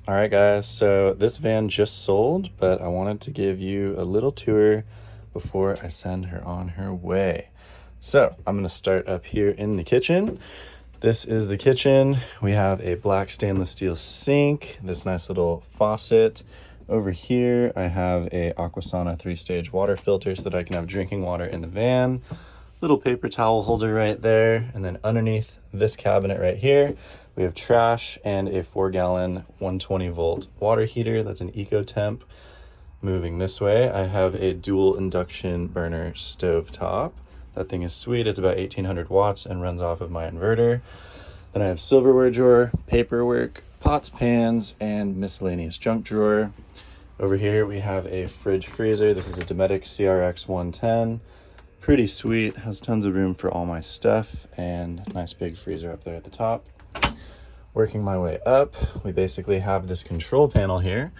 All right, guys, so this van just sold, but I wanted to give you a little tour before I send her on her way. So I'm gonna start up here in the kitchen. This is the kitchen. We have a black stainless steel sink, this nice little faucet. Over here, I have a Aquasana 3-stage water filter so that I can have drinking water in the van. Little paper towel holder right there. And then underneath this cabinet right here, we have trash and a 4-gallon 120 volt water heater. That's an eco temp. Moving this way, I have a dual induction burner stove top. That thing is sweet. It's about 1800 watts and runs off of my inverter. Then I have silverware drawer, paperwork, pots, pans, and miscellaneous junk drawer. Over here we have a fridge freezer. This is a Dometic CRX 110. Pretty sweet, has tons of room for all my stuff, and nice big freezer up there at the top. Working my way up, we basically have this control panel here.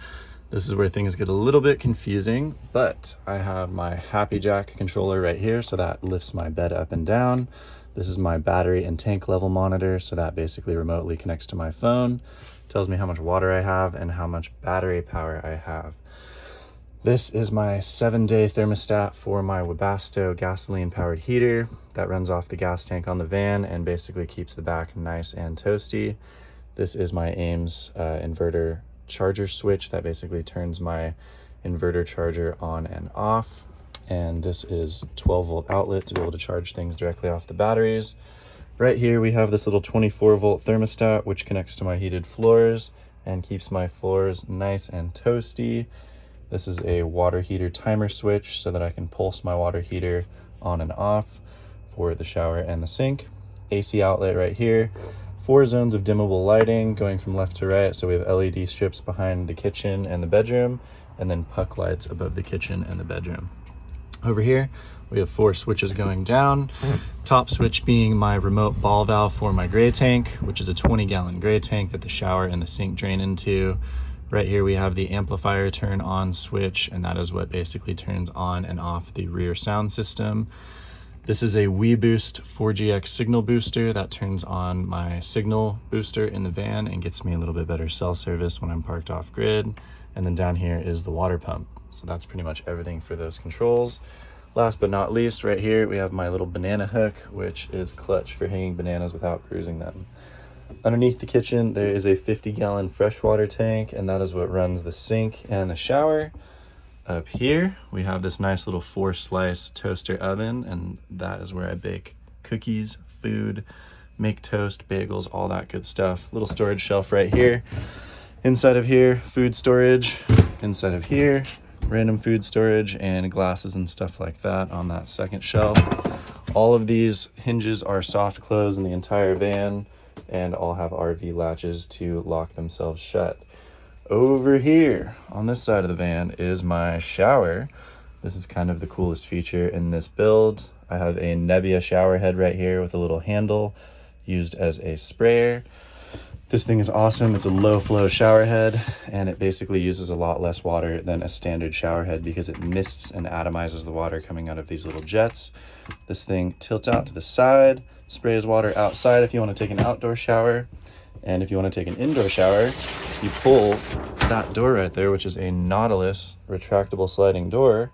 This is where things get a little bit confusing, but I have my Happy Jack controller right here, so that lifts my bed up and down. This is my battery and tank level monitor, so that basically remotely connects to my phone, tells me how much water I have and how much battery power I have. This is my 7-day thermostat for my Webasto gasoline-powered heater that runs off the gas tank on the van and basically keeps the back nice and toasty. This is my Ames inverter charger switch that basically turns my inverter charger on and off. And this is 12-volt outlet to be able to charge things directly off the batteries. Right here we have this little 24-volt thermostat which connects to my heated floors and keeps my floors nice and toasty. This is a water heater timer switch so that I can pulse my water heater on and off for the shower and the sink. AC outlet right here. 4 zones of dimmable lighting going from left to right. So we have LED strips behind the kitchen and the bedroom, and then puck lights above the kitchen and the bedroom. Over here, we have 4 switches going down. Top switch being my remote ball valve for my gray tank, which is a 20-gallon gray tank that the shower and the sink drain into. Right here we have the amplifier turn on switch, and that is what basically turns on and off the rear sound system. This is a WeBoost 4GX signal booster that turns on my signal booster in the van and gets me a little bit better cell service when I'm parked off grid. And then down here is the water pump. So that's pretty much everything for those controls. Last but not least, right here we have my little banana hook, which is clutch for hanging bananas without bruising them. Underneath the kitchen, there is a 50-gallon freshwater tank, and that is what runs the sink and the shower. Up here, we have this nice little 4-slice toaster oven, and that is where I bake cookies, food, make toast, bagels, all that good stuff. Little storage shelf right here. Inside of here, food storage. Inside of here, random food storage and glasses and stuff like that on that second shelf. All of these hinges are soft close in the entire van, and all have RV latches to lock themselves shut. Over here on this side of the van is my shower. This is kind of the coolest feature in this build. I have a Nebbia shower head right here with a little handle used as a sprayer. This thing is awesome. It's a low flow shower head, and it basically uses a lot less water than a standard shower head because it mists and atomizes the water coming out of these little jets. This thing tilts out to the side, sprays water outside if you want to take an outdoor shower. And if you want to take an indoor shower, you pull that door right there, which is a Nautilus retractable sliding door.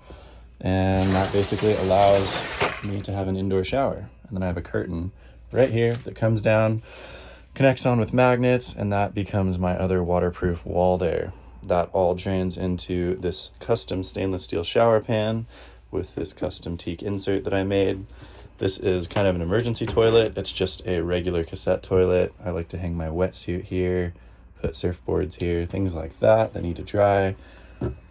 And that basically allows me to have an indoor shower. And then I have a curtain right here that comes down, connects on with magnets, and that becomes my other waterproof wall there. That all drains into this custom stainless steel shower pan with this custom teak insert that I made. This is kind of an emergency toilet. It's just a regular cassette toilet. I like to hang my wetsuit here, put surfboards here, things like that that need to dry.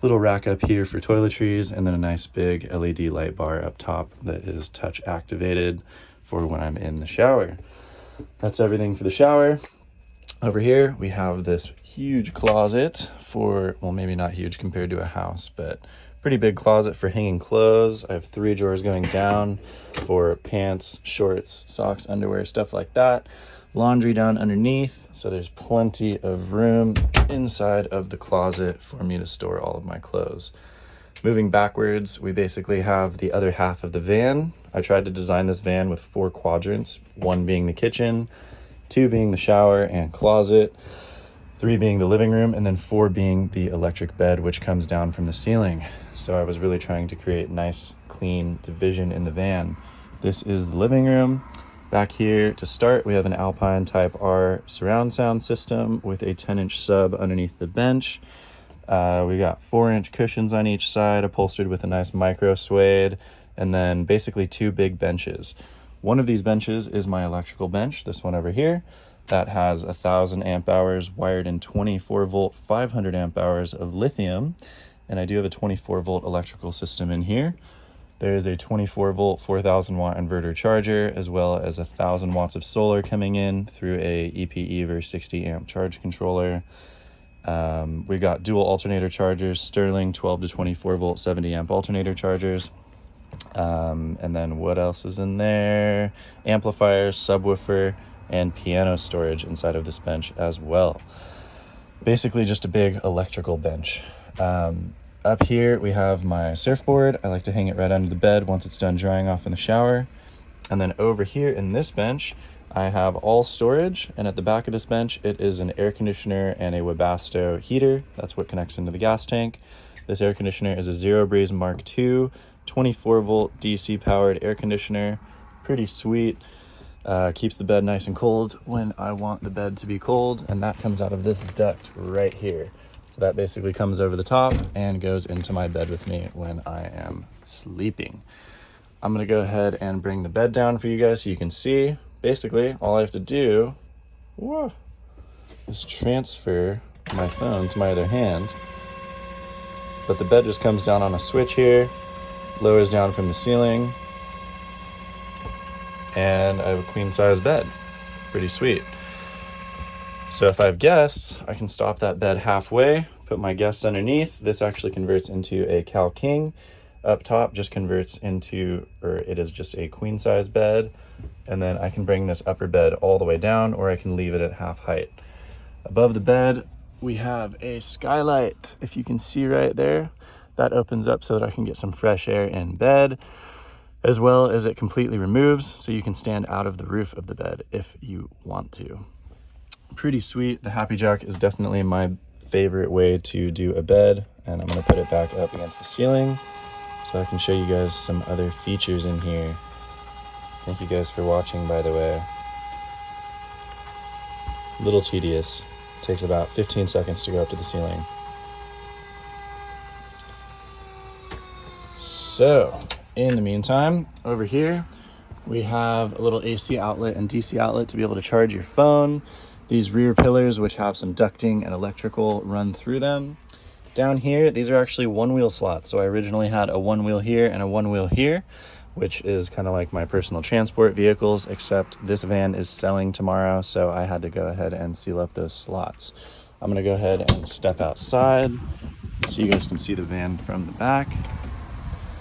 Little rack up here for toiletries, and then a nice big LED light bar up top that is touch activated for when I'm in the shower. That's everything for the shower. Over here, we have this huge closet for, well, maybe not huge compared to a house, but pretty big closet for hanging clothes. I have 3 drawers going down for pants, shorts, socks, underwear, stuff like that. Laundry down underneath, so there's plenty of room inside of the closet for me to store all of my clothes. Moving backwards, we basically have the other half of the van. I tried to design this van with 4 quadrants, 1 being the kitchen, 2 being the shower and closet, 3 being the living room, and then 4 being the electric bed, which comes down from the ceiling. So I was really trying to create nice, clean division in the van. This is the living room. Back here to start, we have an Alpine Type R surround sound system with a 10-inch sub underneath the bench. We got 4-inch cushions on each side, upholstered with a nice micro suede, and then basically 2 big benches. One of these benches is my electrical bench, this one over here, that has 1,000 amp hours wired in 24 volt, 500 amp hours of lithium. And I do have a 24 volt electrical system in here. There is a 24 volt, 4,000 watt inverter charger, as well as 1,000 watts of solar coming in through a EP Ever 60 amp charge controller. We got dual alternator chargers, Sterling 12 to 24 volt, 70 amp alternator chargers. And then what else is in there? Amplifiers, subwoofer, and piano storage inside of this bench as well. Basically just a big electrical bench. Up here we have my surfboard. I like to hang it right under the bed once it's done drying off in the shower. And then over here in this bench, I have all storage, and at the back of this bench, it is an air conditioner and a Webasto heater. That's what connects into the gas tank. This air conditioner is a Zero Breeze Mark II, 24 volt DC powered air conditioner. Pretty sweet. Keeps the bed nice and cold when I want the bed to be cold, and that comes out of this duct right here. So that basically comes over the top and goes into my bed with me when I am sleeping. I'm gonna go ahead and bring the bed down for you guys so you can see. Basically, all I have to do is transfer my phone to my other hand. But the bed just comes down on a switch here, lowers down from the ceiling, and I have a queen size bed. Pretty sweet. So if I have guests, I can stop that bed halfway, put my guests underneath. This actually converts into a Cal King. Up top just converts into, or it is just a queen size bed. And then I can bring this upper bed all the way down, or I can leave it at half height. Above the bed, we have a skylight. If you can see right there, that opens up so that I can get some fresh air in bed, as well as it completely removes so you can stand out of the roof of the bed if you want to. Pretty sweet. The Happy Jack is definitely my favorite way to do a bed, and I'm gonna put it back up against the ceiling so I can show you guys some other features in here. Thank you guys for watching, by the way. A little tedious. It takes about 15 seconds to go up to the ceiling. So, in the meantime, over here, we have a little AC outlet and DC outlet to be able to charge your phone. These rear pillars, which have some ducting and electrical run through them. Down here, these are actually one-wheel slots. So I originally had a one-wheel here and a one-wheel here, which is kind of like my personal transport vehicles, except this van is selling tomorrow, so I had to go ahead and seal up those slots. I'm gonna go ahead and step outside so you guys can see the van from the back.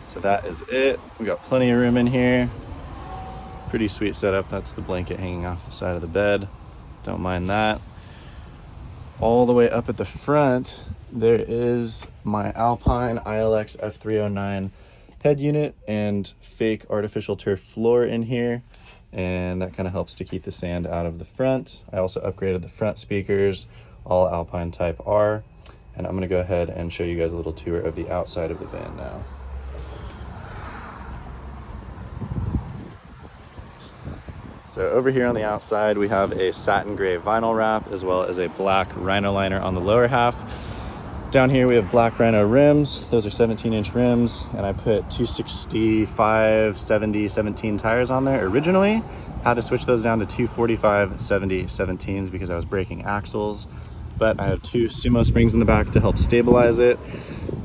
So that is it. We got plenty of room in here. Pretty sweet setup. That's the blanket hanging off the side of the bed. Don't mind that. All the way up at the front, there is my Alpine ILX F309 head unit and fake artificial turf floor in here, and that kind of helps to keep the sand out of the front. I also upgraded the front speakers, all Alpine Type R, and I'm going to go ahead and show you guys a little tour of the outside of the van now. So over here on the outside, we have a satin gray vinyl wrap, as well as a black Rhino liner on the lower half. Down here we have black Rhino rims. Those are 17-inch rims, and I put 265, 70, 17 tires on there originally. Had to switch those down to 245, 70, 17s because I was breaking axles. But I have 2 sumo springs in the back to help stabilize it.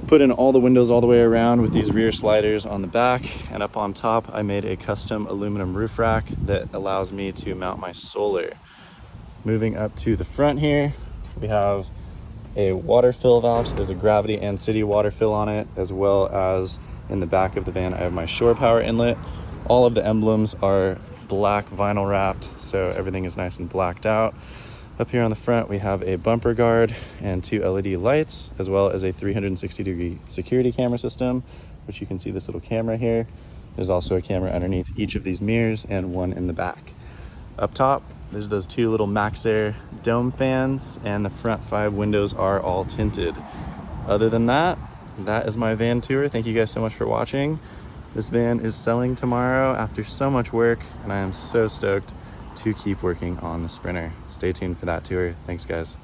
Put in all the windows all the way around with these rear sliders on the back, and up on top I made a custom aluminum roof rack that allows me to mount my solar. Moving up to the front here, we have a water fill valve. So there's a Gravity and City water fill on it, as well as in the back of the van I have my shore power inlet. All of the emblems are black vinyl wrapped, so everything is nice and blacked out. Up here on the front, we have a bumper guard and 2 LED lights, as well as a 360-degree security camera system, which you can see this little camera here. There's also a camera underneath each of these mirrors and one in the back. Up top, there's those two little Maxair dome fans, and the front 5 windows are all tinted. Other than that, that is my van tour. Thank you guys so much for watching. This van is selling tomorrow after so much work, and I am so stoked to keep working on the Sprinter. Stay tuned for that tour. Thanks, guys.